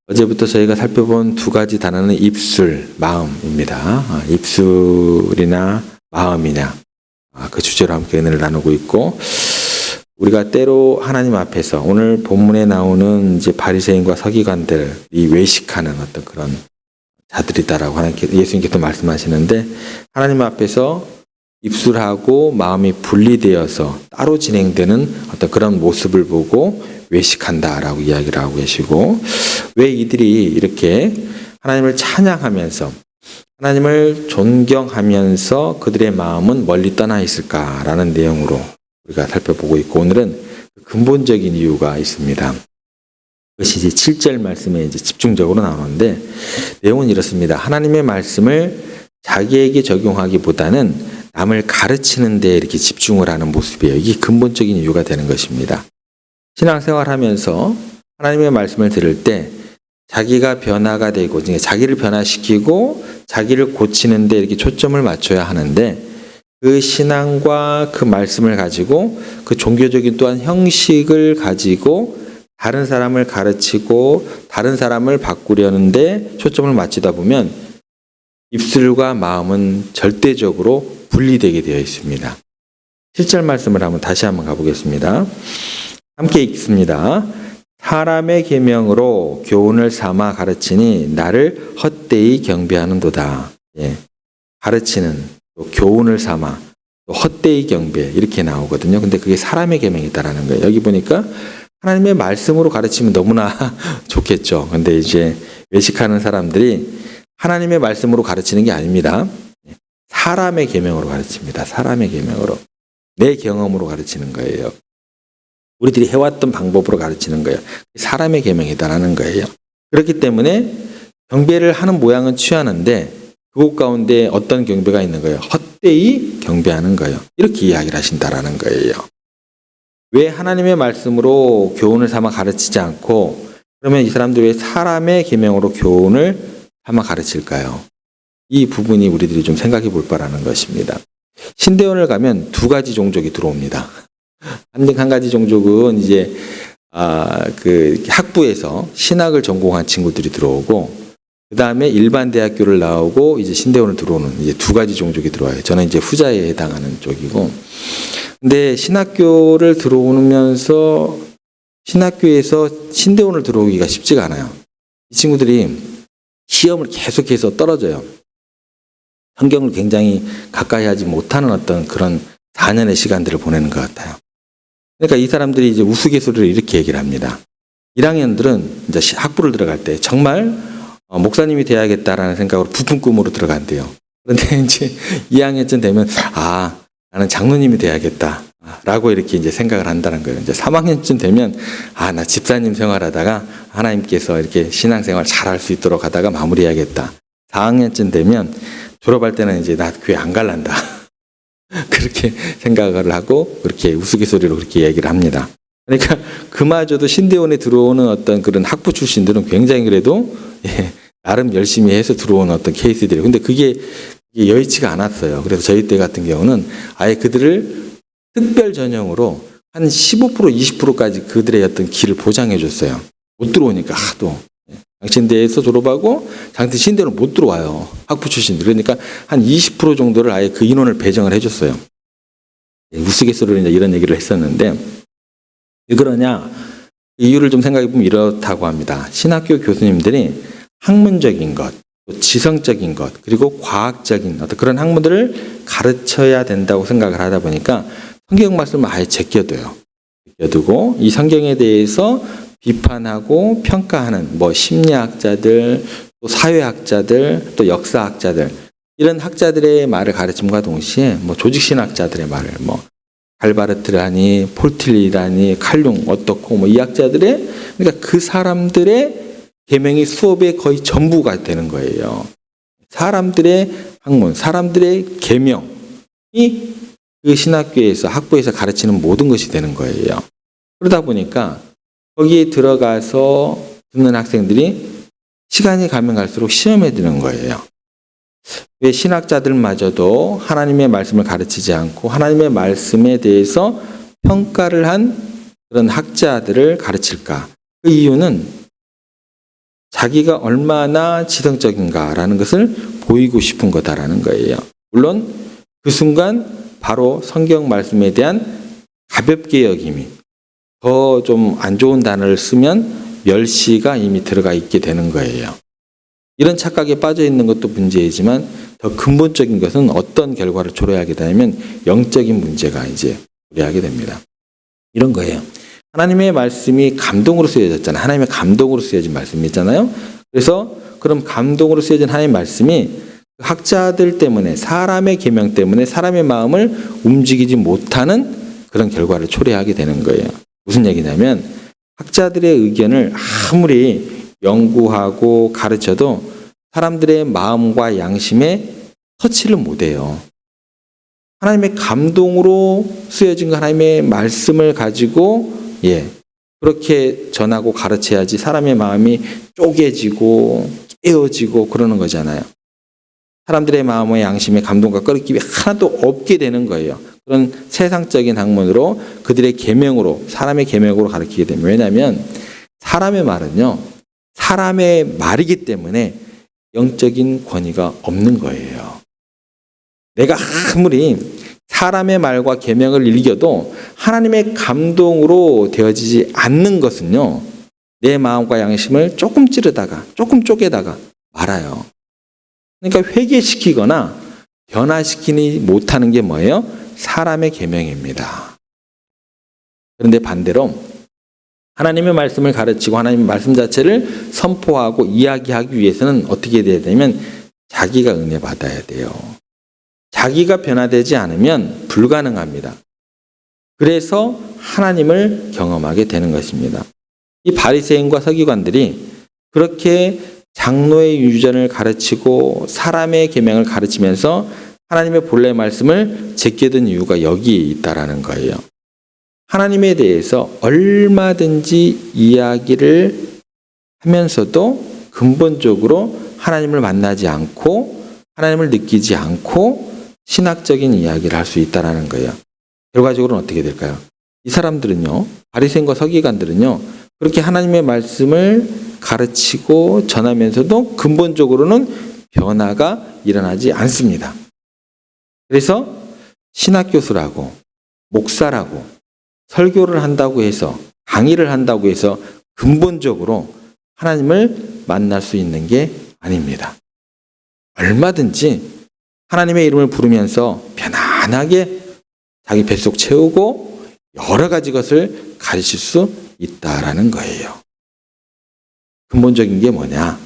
어제부터 저희가 살펴본 두 가지 단어는 입술, 마음입니다. 입술이나 마음이냐, 그 주제로 함께 은혜를 나누고 있고, 우리가 때로 하나님 앞에서 오늘 본문에 나오는 이제 바리새인과 서기관들이 외식하는 어떤 그런 자들이다라고 예수님께서 말씀하시는데, 하나님 앞에서 입술하고 마음이 분리되어서 따로 진행되는 어떤 그런 모습을 보고 외식한다라고 이야기를 하고 계시고, 왜 이들이 이렇게 하나님을 찬양하면서 하나님을 존경하면서 그들의 마음은 멀리 떠나 있을까라는 내용으로 우리가 살펴보고 있고, 오늘은 근본적인 이유가 있습니다. 그것이 이제 7절 말씀에 이제 집중적으로 나오는데, 내용은 이렇습니다. 하나님의 말씀을 자기에게 적용하기보다는 남을 가르치는 데 이렇게 집중을 하는 모습이에요. 이게 근본적인 이유가 되는 것입니다. 신앙생활 하면서 하나님의 말씀을 들을 때 자기가 변화가 되고, 자기를 변화시키고 자기를 고치는 데 이렇게 초점을 맞춰야 하는데, 그 신앙과 그 말씀을 가지고 그 종교적인 또한 형식을 가지고 다른 사람을 가르치고 다른 사람을 바꾸려는데 초점을 맞추다 보면 입술과 마음은 절대적으로 분리되게 되어 있습니다. 7절 말씀을 다시 한번 가보겠습니다. 함께 읽습니다. 사람의 계명으로 교훈을 삼아 가르치니 나를 헛되이 경배하는도다. 가르치는, 또 교훈을 삼아, 또 헛되이 경배, 이렇게 나오거든요. 근데 그게 사람의 계명이다라는 거예요. 여기 보니까 하나님의 말씀으로 가르치면 너무나 좋겠죠. 근데 이제 외식하는 사람들이 하나님의 말씀으로 가르치는 게 아닙니다. 사람의 계명으로 가르칩니다. 사람의 계명으로. 내 경험으로 가르치는 거예요. 우리들이 해왔던 방법으로 가르치는 거예요. 사람의 계명이다라는 거예요. 그렇기 때문에 경배를 하는 모양은 취하는데 그곳 가운데 어떤 경배가 있는 거예요? 헛되이 경배하는 거예요. 이렇게 이야기를 하신다라는 거예요. 왜 하나님의 말씀으로 교훈을 삼아 가르치지 않고, 그러면 이 사람들이 왜 사람의 계명으로 교훈을 삼아 가르칠까요? 이 부분이 우리들이 좀 생각해 볼 바라는 것입니다. 신대원을 가면 두 가지 종족이 들어옵니다. 한 가지 종족은 이제 그 학부에서 신학을 전공한 친구들이 들어오고, 그 다음에 일반 대학교를 나오고 이제 신대원을 들어오는 이제 두 가지 종족이 들어와요. 저는 이제 후자에 해당하는 쪽이고, 근데 신학교를 들어오면서 신학교에서 신대원을 들어오기가 쉽지가 않아요. 이 친구들이 시험을 계속해서 떨어져요. 성경을 굉장히 가까이 하지 못하는 어떤 그런 4년의 시간들을 보내는 것 같아요. 그러니까 이 사람들이 이제 우스갯소리를 이렇게 얘기를 합니다. 1학년들은 이제 학부를 들어갈 때 정말 목사님이 돼야겠다라는 생각으로 부푼 꿈으로 들어간대요. 그런데 이제 2학년쯤 되면 나는 장로님이 돼야겠다 라고 이렇게 이제 생각을 한다는 거예요. 이제 3학년쯤 되면 나 집사님 생활하다가 하나님께서 이렇게 신앙생활 잘할 수 있도록 하다가 마무리해야겠다. 4학년쯤 되면 졸업할 때는 이제 나 교회 안 갈란다. 그렇게 생각을 하고 그렇게 우스갯소리로 그렇게 얘기를 합니다. 그러니까 그마저도 신대원에 들어오는 어떤 그런 학부 출신들은 굉장히 그래도 나름 열심히 해서 들어오는 어떤 케이스들이에요. 근데 그게 여의치가 않았어요. 그래서 저희 때 같은 경우는 아예 그들을 특별 전형으로 한 15% 20%까지 그들의 어떤 길을 보장해 줬어요. 못 들어오니까 하도. 장신대에서 졸업하고 장신 신대로 못 들어와요. 학부 출신들. 그러니까 한 20% 정도를 아예 그 인원을 배정을 해줬어요. 우스갯소리로 이제 이런 얘기를 했었는데, 왜 그러냐? 이유를 좀 생각해 보면 이렇다고 합니다. 신학교 교수님들이 학문적인 것, 또 지성적인 것, 그리고 과학적인 어떤 그런 학문들을 가르쳐야 된다고 생각을 하다 보니까 성경 말씀을 아예 제껴둬요. 제껴두고 이 성경에 대해서 비판하고 평가하는 심리학자들, 또 사회학자들, 또 역사학자들, 이런 학자들의 말을 가르침과 동시에 조직신학자들의 말을 갈바르트라니 폴틸리라니 칼융 어떻고 이 학자들의, 그러니까 그 사람들의 계명이 수업의 거의 전부가 되는 거예요. 사람들의 학문, 사람들의 계명이 그 신학교에서 학부에서 가르치는 모든 것이 되는 거예요. 그러다 보니까 거기에 들어가서 듣는 학생들이 시간이 가면 갈수록 시험에 드는 거예요. 왜 신학자들마저도 하나님의 말씀을 가르치지 않고 하나님의 말씀에 대해서 평가를 한 그런 학자들을 가르칠까? 그 이유는 자기가 얼마나 지성적인가라는 것을 보이고 싶은 거다라는 거예요. 물론 그 순간 바로 성경 말씀에 대한 가볍게 여김이, 더 좀 안 좋은 단어를 쓰면 멸시가 이미 들어가 있게 되는 거예요. 이런 착각에 빠져 있는 것도 문제이지만 더 근본적인 것은 어떤 결과를 초래하게 되냐면 영적인 문제가 이제 초래하게 됩니다. 이런 거예요. 하나님의 말씀이 감동으로 쓰여졌잖아요. 하나님의 감동으로 쓰여진 말씀이잖아요. 그래서 그럼 감동으로 쓰여진 하나님의 말씀이 학자들 때문에, 사람의 계명 때문에 사람의 마음을 움직이지 못하는 그런 결과를 초래하게 되는 거예요. 무슨 얘기냐면 학자들의 의견을 아무리 연구하고 가르쳐도 사람들의 마음과 양심에 터치를 못해요. 하나님의 감동으로 쓰여진 하나님의 말씀을 가지고 그렇게 전하고 가르쳐야지 사람의 마음이 쪼개지고 깨어지고 그러는 거잖아요. 사람들의 마음의 양심의 감동과 끄트낌이 하나도 없게 되는 거예요. 그런 세상적인 학문으로 그들의 계명으로, 사람의 계명으로 가르치게 되면, 왜냐하면 사람의 말은요, 사람의 말이기 때문에 영적인 권위가 없는 거예요. 내가 아무리 사람의 말과 계명을 읽어도 하나님의 감동으로 되어지지 않는 것은요, 내 마음과 양심을 조금 찌르다가, 조금 쪼개다가 말아요. 그러니까 회개시키거나 변화시키지 못하는 게 뭐예요? 사람의 계명입니다. 그런데 반대로 하나님의 말씀을 가르치고 하나님의 말씀 자체를 선포하고 이야기하기 위해서는 어떻게 돼야 되냐면 자기가 은혜 받아야 돼요. 자기가 변화되지 않으면 불가능합니다. 그래서 하나님을 경험하게 되는 것입니다. 이 바리새인과 서기관들이 그렇게 장로의 유전을 가르치고 사람의 계명을 가르치면서 하나님의 본래 말씀을 제껴든 이유가 여기에 있다라는 거예요. 하나님에 대해서 얼마든지 이야기를 하면서도 근본적으로 하나님을 만나지 않고 하나님을 느끼지 않고 신학적인 이야기를 할 수 있다라는 거예요. 결과적으로는 어떻게 될까요? 이 사람들은요, 바리새인과 서기관들은요, 그렇게 하나님의 말씀을 가르치고 전하면서도 근본적으로는 변화가 일어나지 않습니다. 그래서 신학교수라고, 목사라고, 설교를 한다고 해서, 강의를 한다고 해서 근본적으로 하나님을 만날 수 있는 게 아닙니다. 얼마든지 하나님의 이름을 부르면서 편안하게 자기 뱃속 채우고 여러 가지 것을 가르칠 수 있다라는 거예요. 근본적인 게 뭐냐?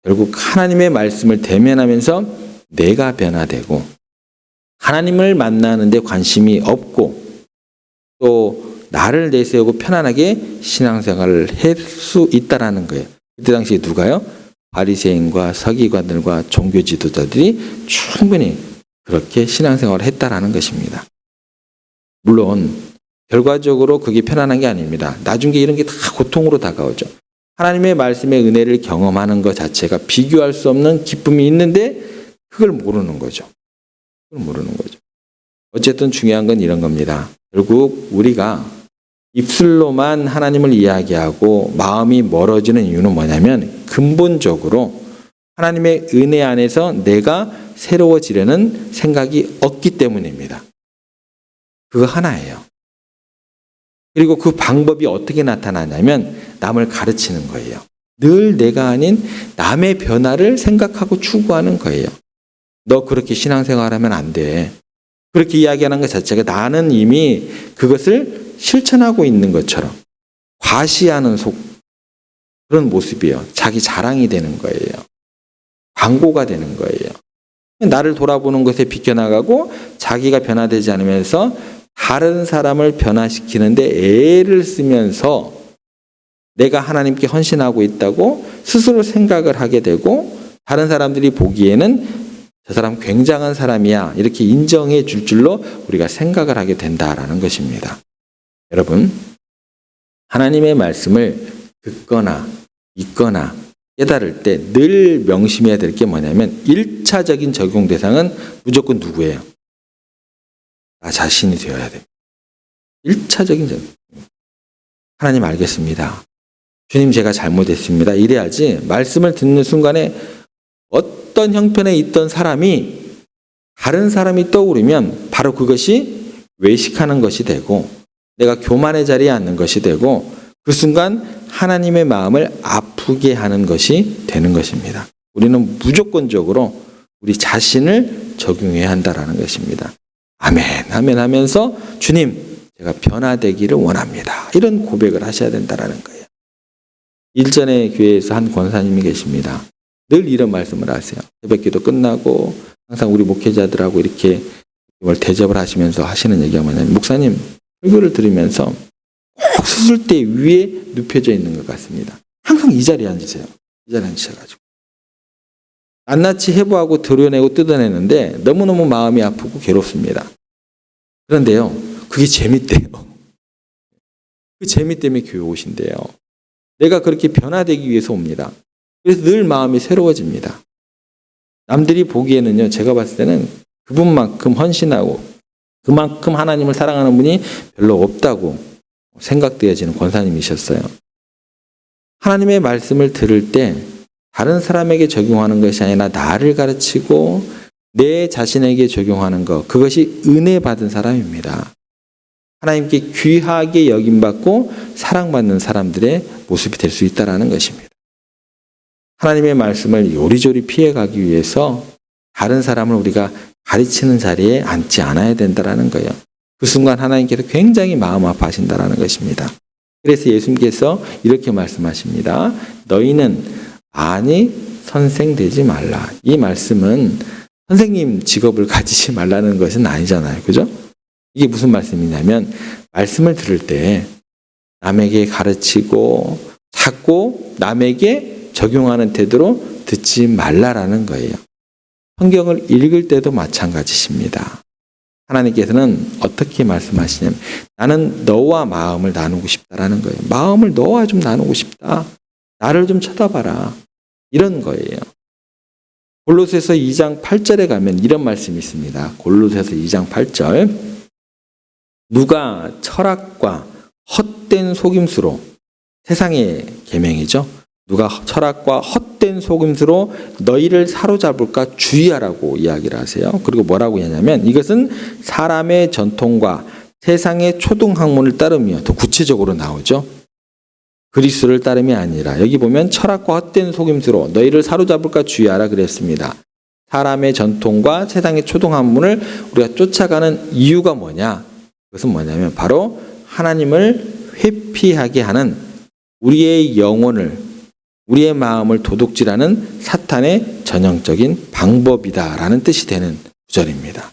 결국 하나님의 말씀을 대면하면서 내가 변화되고 하나님을 만나는 데 관심이 없고 또 나를 내세우고 편안하게 신앙생활을 할 수 있다라는 거예요. 그때 당시에 누가요? 바리새인과 서기관들과 종교 지도자들이 충분히 그렇게 신앙생활을 했다라는 것입니다. 물론 결과적으로 그게 편안한 게 아닙니다. 나중에 이런 게 다 고통으로 다가오죠. 하나님의 말씀의 은혜를 경험하는 것 자체가 비교할 수 없는 기쁨이 있는데 그걸 모르는 거죠. 그걸 모르는 거죠. 어쨌든 중요한 건 이런 겁니다. 결국 우리가 입술로만 하나님을 이야기하고 마음이 멀어지는 이유는 뭐냐면 근본적으로 하나님의 은혜 안에서 내가 새로워지려는 생각이 없기 때문입니다. 그거 하나예요. 그리고 그 방법이 어떻게 나타나냐면 남을 가르치는 거예요. 늘 내가 아닌 남의 변화를 생각하고 추구하는 거예요. 너 그렇게 신앙생활하면 안 돼. 그렇게 이야기하는 것 자체가 나는 이미 그것을 실천하고 있는 것처럼 과시하는 그런 모습이에요. 자기 자랑이 되는 거예요. 광고가 되는 거예요. 나를 돌아보는 것에 비껴나가고 자기가 변화되지 않으면서 다른 사람을 변화시키는데 애를 쓰면서 내가 하나님께 헌신하고 있다고 스스로 생각을 하게 되고 다른 사람들이 보기에는 저 사람 굉장한 사람이야 이렇게 인정해 줄 줄로 우리가 생각을 하게 된다라는 것입니다. 여러분, 하나님의 말씀을 듣거나 읽거나 깨달을 때 늘 명심해야 될 게 뭐냐면 1차적인 적용 대상은 무조건 누구예요? 나 자신이 되어야 됩니다. 1차적인 적용. 하나님 알겠습니다. 주님 제가 잘못했습니다. 이래야지 말씀을 듣는 순간에 어떤 형편에 있던 사람이 다른 사람이 떠오르면 바로 그것이 외식하는 것이 되고 내가 교만의 자리에 앉는 것이 되고 그 순간 하나님의 마음을 아프게 하는 것이 되는 것입니다. 우리는 무조건적으로 우리 자신을 적용해야 한다라는 것입니다. 아멘, 아멘 하면서 주님, 제가 변화되기를 원합니다. 이런 고백을 하셔야 된다라는 거예요. 일전에 교회에서 한 권사님이 계십니다. 늘 이런 말씀을 하세요. 새벽기도 끝나고 항상 우리 목회자들하고 이렇게 대접을 하시면서 하시는 얘기가 뭐냐면 목사님, 설교를 들으면서 꼭 수술대 위에 눕혀져 있는 것 같습니다. 항상 이 자리에 앉으세요. 이 자리에 앉으셔가지고. 낱낱이 해부하고 드러내고 뜯어내는데 너무너무 마음이 아프고 괴롭습니다. 그런데요, 그게 재밌대요. 그 재미 때문에 교회 오신대요. 내가 그렇게 변화되기 위해서 옵니다. 그래서 늘 마음이 새로워집니다. 남들이 보기에는요, 제가 봤을 때는 그분만큼 헌신하고 그만큼 하나님을 사랑하는 분이 별로 없다고 생각되어지는 권사님이셨어요. 하나님의 말씀을 들을 때 다른 사람에게 적용하는 것이 아니라 나를 가르치고 내 자신에게 적용하는 것, 그것이 은혜 받은 사람입니다. 하나님께 귀하게 여김받고 사랑받는 사람들의 모습이 될 수 있다는 것입니다. 하나님의 말씀을 요리조리 피해가기 위해서 다른 사람을 우리가 가르치는 자리에 앉지 않아야 된다는 거예요. 그 순간 하나님께서 굉장히 마음 아파하신다는 것입니다. 그래서 예수님께서 이렇게 말씀하십니다. 너희는 많이 선생되지 말라. 이 말씀은 선생님 직업을 가지지 말라는 것은 아니잖아요. 그죠? 이게 무슨 말씀이냐면 말씀을 들을 때 남에게 가르치고 찾고 남에게 적용하는 태도로 듣지 말라라는 거예요. 성경을 읽을 때도 마찬가지십니다. 하나님께서는 어떻게 말씀하시냐면 나는 너와 마음을 나누고 싶다라는 거예요. 마음을 너와 좀 나누고 싶다. 나를 좀 쳐다봐라. 이런 거예요. 골로새서 2장 8절에 가면 이런 말씀이 있습니다. 골로새서 2장 8절. 누가 철학과 헛된 속임수로, 세상의 계명이죠. 누가 철학과 헛된 속임수로 너희를 사로잡을까 주의하라고 이야기를 하세요. 그리고 뭐라고 하냐면 이것은 사람의 전통과 세상의 초등학문을 따르며, 더 구체적으로 나오죠. 그리스도를 따름이 아니라, 여기 보면 철학과 헛된 속임수로 너희를 사로잡을까 주의하라 그랬습니다. 사람의 전통과 세상의 초등학문을 우리가 쫓아가는 이유가 뭐냐? 그것은 뭐냐면 바로 하나님을 회피하게 하는 우리의 영혼을, 우리의 마음을 도둑질하는 사탄의 전형적인 방법이다라는 뜻이 되는 구절입니다.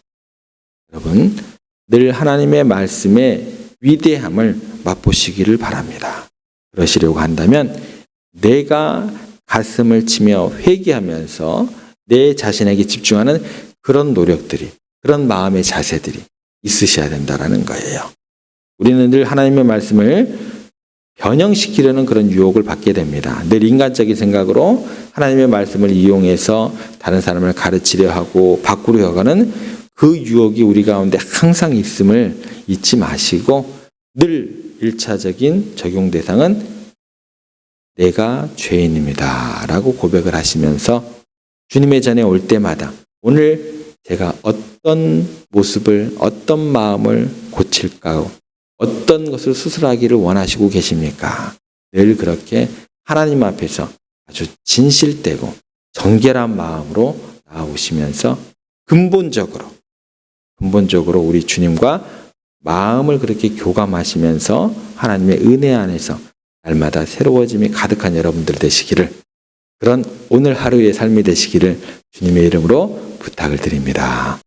여러분, 늘 하나님의 말씀의 위대함을 맛보시기를 바랍니다. 그러시려고 한다면 내가 가슴을 치며 회개하면서 내 자신에게 집중하는 그런 노력들이, 그런 마음의 자세들이 있으셔야 된다는 거예요. 우리는 늘 하나님의 말씀을 변형시키려는 그런 유혹을 받게 됩니다. 늘 인간적인 생각으로 하나님의 말씀을 이용해서 다른 사람을 가르치려 하고 바꾸려 하는 그 유혹이 우리 가운데 항상 있음을 잊지 마시고 늘 1차적인 적용 대상은 내가 죄인입니다 라고 고백을 하시면서 주님의 전에 올 때마다 오늘 제가 어떤 모습을, 어떤 마음을 고칠까, 어떤 것을 수술하기를 원하시고 계십니까? 늘 그렇게 하나님 앞에서 아주 진실되고 정결한 마음으로 나아오시면서 근본적으로 우리 주님과 마음을 그렇게 교감하시면서 하나님의 은혜 안에서 날마다 새로워짐이 가득한 여러분들 되시기를, 그런 오늘 하루의 삶이 되시기를 주님의 이름으로 부탁을 드립니다.